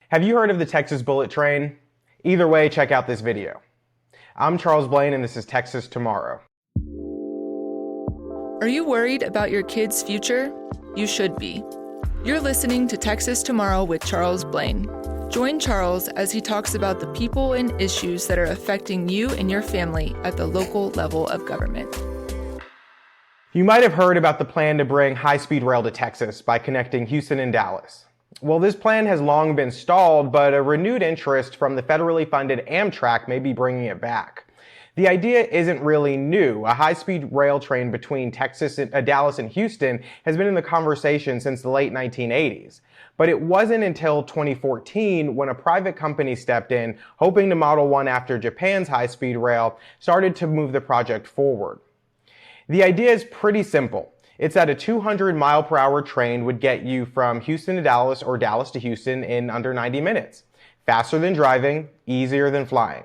Have you heard of the Texas Bullet Train? Either way, check out this video. I'm Charles Blaine and this is Texas Tomorrow. Are you worried about your kid's future? You should be. You're listening to Texas Tomorrow with Charles Blaine. Join Charles as he talks about the people and issues that are affecting you and your family at the local level of government. You might have heard about the plan to bring high-speed rail to Texas by connecting Houston and Dallas. Well, this plan has long been stalled, but a renewed interest from the federally funded Amtrak may be bringing it back. The idea isn't really new. A high-speed rail train between Dallas and Houston has been in the conversation since the late 1980s. But it wasn't until 2014 when a private company stepped in, hoping to model one after Japan's high-speed rail, started to move the project forward. The idea is pretty simple. It's that a 200-mile-per-hour train would get you from Houston to Dallas or Dallas to Houston in under 90 minutes. Faster than driving, easier than flying.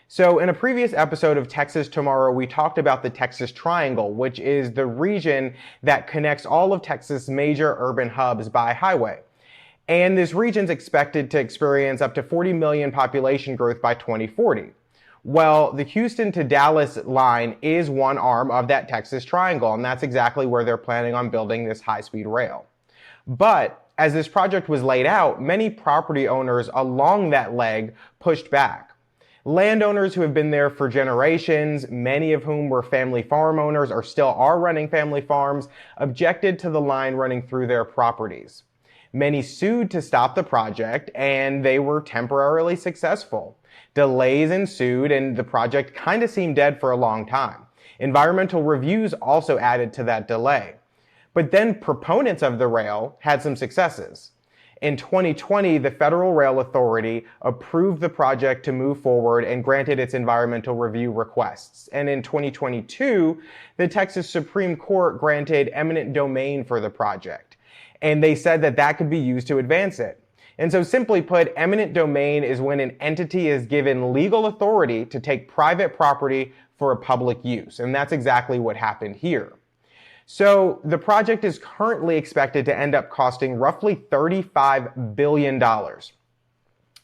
So in a previous episode of Texas Tomorrow, we talked about the Texas Triangle, which is the region that connects all of Texas' major urban hubs by highway. And this region's expected to experience up to 40 million population growth by 2040. Well, the Houston to Dallas line is one arm of that Texas Triangle, and that's exactly where they're planning on building this high-speed rail. But as this project was laid out, many property owners along that leg pushed back. Landowners who have been there for generations, many of whom were family farm owners or still are running family farms, objected to the line running through their properties. Many sued to stop the project, and they were temporarily successful. Delays ensued, and the project kind of seemed dead for a long time. Environmental reviews also added to that delay. But then proponents of the rail had some successes. In 2020, the Federal Rail Authority approved the project to move forward and granted its environmental review requests. And in 2022, the Texas Supreme Court granted eminent domain for the project. And they said that that could be used to advance it. And so simply put, eminent domain is when an entity is given legal authority to take private property for a public use. And that's exactly what happened here. So the project is currently expected to end up costing roughly $35 billion.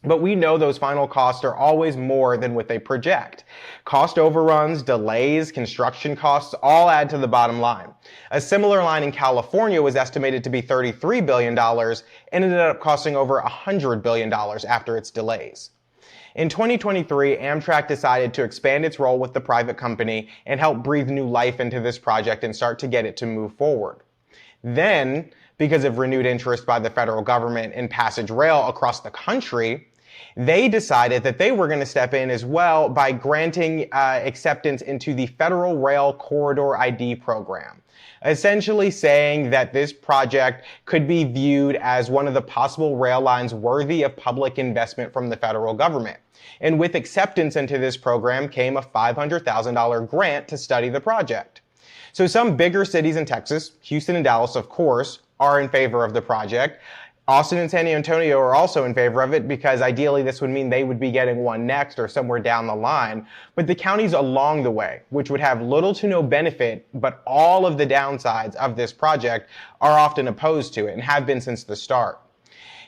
But we know those final costs are always more than what they project. Cost overruns, delays, construction costs all add to the bottom line. A similar line in California was estimated to be $33 billion and ended up costing over $100 billion after its delays. In 2023, Amtrak decided to expand its role with the private company and help breathe new life into this project and start to get it to move forward. Then, because of renewed interest by the federal government in passage rail across the country, they decided that they were going to step in as well by granting acceptance into the Federal Rail Corridor ID program, essentially saying that this project could be viewed as one of the possible rail lines worthy of public investment from the federal government. And with acceptance into this program came a $500,000 grant to study the project. So some bigger cities in Texas, Houston and Dallas, of course, are in favor of the project. Austin and San Antonio are also in favor of it because ideally this would mean they would be getting one next or somewhere down the line. But the counties along the way, which would have little to no benefit, but all of the downsides of this project, are often opposed to it and have been since the start.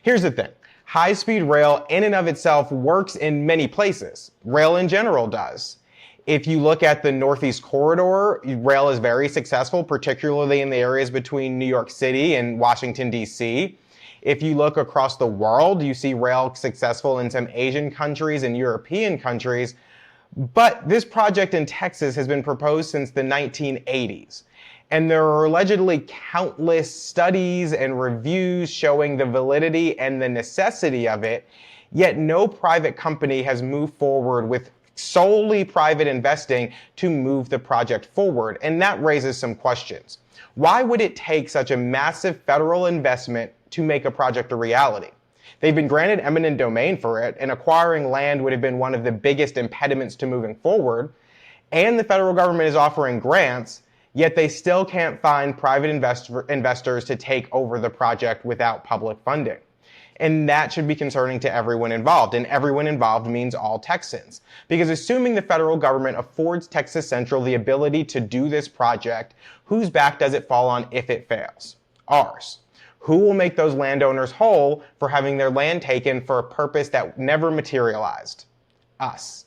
Here's the thing. High-speed rail in and of itself works in many places. Rail in general does. If you look at the Northeast Corridor, rail is very successful, particularly in the areas between New York City and Washington, D.C. If you look across the world, you see rail successful in some Asian countries and European countries. But this project in Texas has been proposed since the 1980s. And there are allegedly countless studies and reviews showing the validity and the necessity of it, yet no private company has moved forward with solely private investing to move the project forward. And that raises some questions. Why would it take such a massive federal investment to make a project a reality? They've been granted eminent domain for it, and acquiring land would have been one of the biggest impediments to moving forward. And the federal government is offering grants, yet they still can't find private investors to take over the project without public funding. And that should be concerning to everyone involved. And everyone involved means all Texans. Because assuming the federal government affords Texas Central the ability to do this project, whose back does it fall on if it fails? Ours. Who will make those landowners whole for having their land taken for a purpose that never materialized? Us.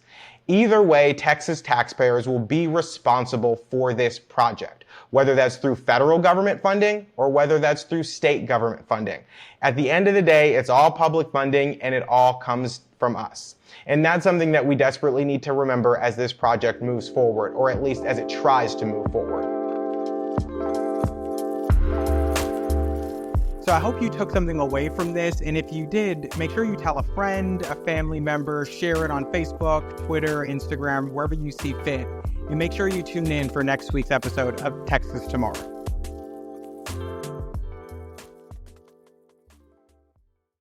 Either way, Texas taxpayers will be responsible for this project, whether that's through federal government funding or whether that's through state government funding. At the end of the day, it's all public funding and it all comes from us. And that's something that we desperately need to remember as this project moves forward, or at least as it tries to move forward. So I hope you took something away from this, and if you did, make sure you tell a friend, a family member, share it on Facebook, Twitter, Instagram, wherever you see fit, and make sure you tune in for next week's episode of Texas Tomorrow.